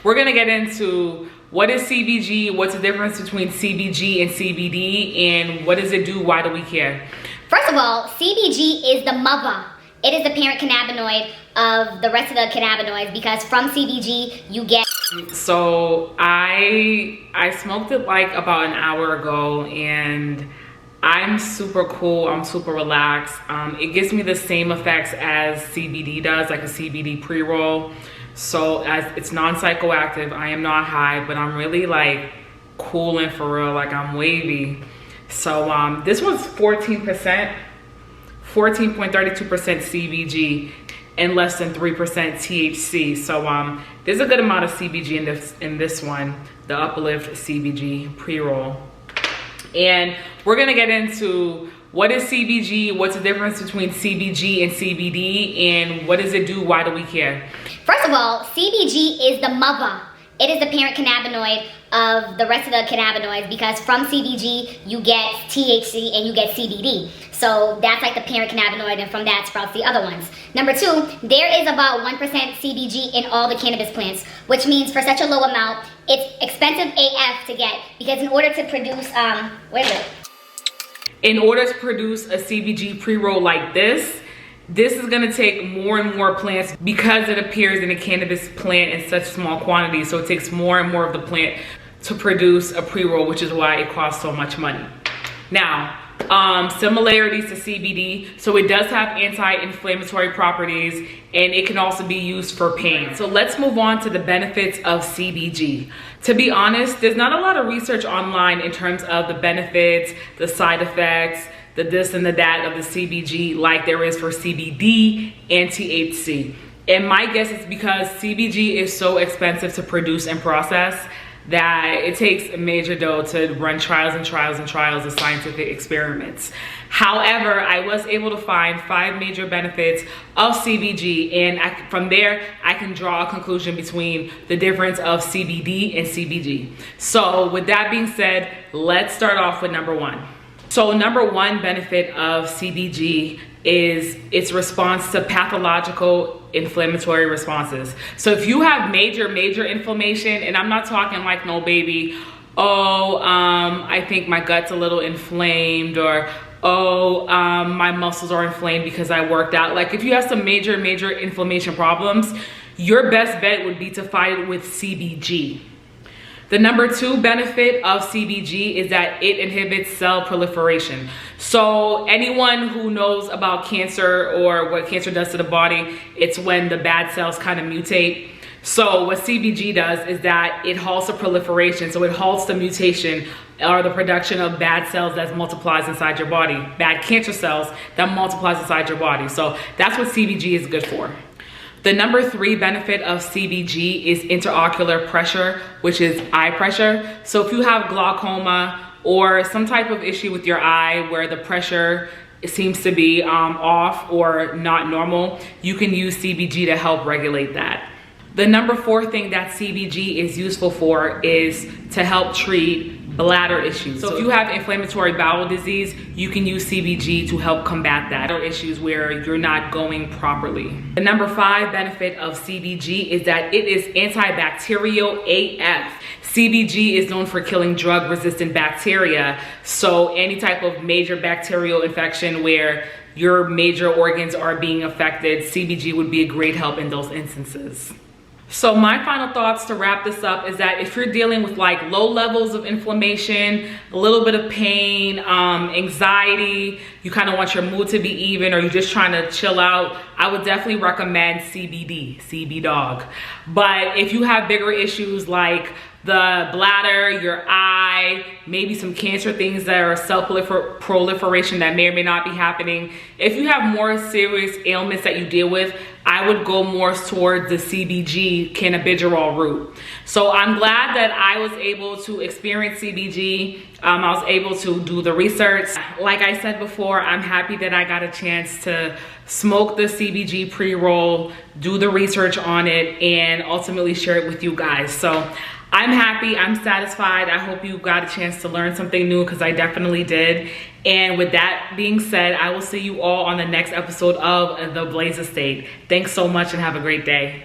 we're gonna get into what is CBG, what's the difference between CBG and CBD, and what does it do, why do we care? First of all, CBG is the mother. It is the parent cannabinoid of the rest of the cannabinoids, because from CBG you get... So I smoked it like about an hour ago, and I'm super cool, I'm super relaxed. It gives me the same effects as CBD does, like a CBD pre-roll. So as it's non-psychoactive, I am not high, but I'm really like cool and for real, like I'm wavy. So this one's 14%, 14.32% CBG and less than 3% THC. So there's a good amount of CBG in this one, the Uplift CBG pre-roll. And we're gonna get into what is CBG, what's the difference between CBG and CBD, and what does it do, why do we care? First of all, CBG is the mother. It is the parent cannabinoid of the rest of the cannabinoids, because from CBG you get THC and you get CBD. So that's like the parent cannabinoid, and from that sprouts the other ones. Number two, there is about 1% CBG in all the cannabis plants, which means for such a low amount, it's expensive AF to get, because in order to produce, where is it? In order to produce a CBG pre-roll like this is gonna take more and more plants, because it appears in a cannabis plant in such small quantities. So it takes more and more of the plant to produce a pre-roll, which is why it costs so much money. Now, similarities to CBD. So it does have anti-inflammatory properties, and it can also be used for pain. So let's move on to the benefits of CBG. To be honest, there's not a lot of research online in terms of the benefits, the side effects, the this and the that of the CBG like there is for CBD and THC. And my guess is because CBG is so expensive to produce and process that it takes a major dough to run trials and trials and trials of scientific experiments. However, I was able to find 5 major benefits of CBG, and from there, I can draw a conclusion between the difference of CBD and CBG. So with that being said, let's start off with number 1. So number 1 benefit of CBG is its response to pathological inflammatory responses. So if you have major inflammation, and I'm not talking like no baby, I think my gut's a little inflamed, or my muscles are inflamed because I worked out. Like if you have some major inflammation problems, your best bet would be to fight it with CBG. The number 2 benefit of CBG is that it inhibits cell proliferation. So anyone who knows about cancer or what cancer does to the body, it's when the bad cells kind of mutate. So what CBG does is that it halts the proliferation. So it halts the mutation or the production of bad cells that multiplies inside your body, bad cancer cells that multiplies inside your body. So that's what CBG is good for. The number 3 benefit of CBG is intraocular pressure, which is eye pressure. So if you have glaucoma or some type of issue with your eye where the pressure seems to be off or not normal, you can use CBG to help regulate that. The number 4 thing that CBG is useful for is to help treat bladder issues. So if you have inflammatory bowel disease, you can use CBG to help combat that, or issues where you're not going properly. The number 5 benefit of CBG is that it is antibacterial AF. CBG is known for killing drug-resistant bacteria. So any type of major bacterial infection where your major organs are being affected, CBG would be a great help in those instances. So my final thoughts to wrap this up is that if you're dealing with like low levels of inflammation, a little bit of pain, anxiety, you kind of want your mood to be even, or you're just trying to chill out, I would definitely recommend CBD, CB dog. But if you have bigger issues like the bladder, your eye, maybe some cancer things that are cell proliferation that may or may not be happening. If you have more serious ailments that you deal with, I would go more towards the CBG cannabigerol route. So I'm glad that I was able to experience CBG. I was able to do the research. Like I said before, I'm happy that I got a chance to smoke the CBG pre-roll, do the research on it, and ultimately share it with you guys. So I'm happy, I'm satisfied. I hope you got a chance to learn something new, because I definitely did. And with that being said, I will see you all on the next episode of The Blaze Estate. Thanks so much and have a great day.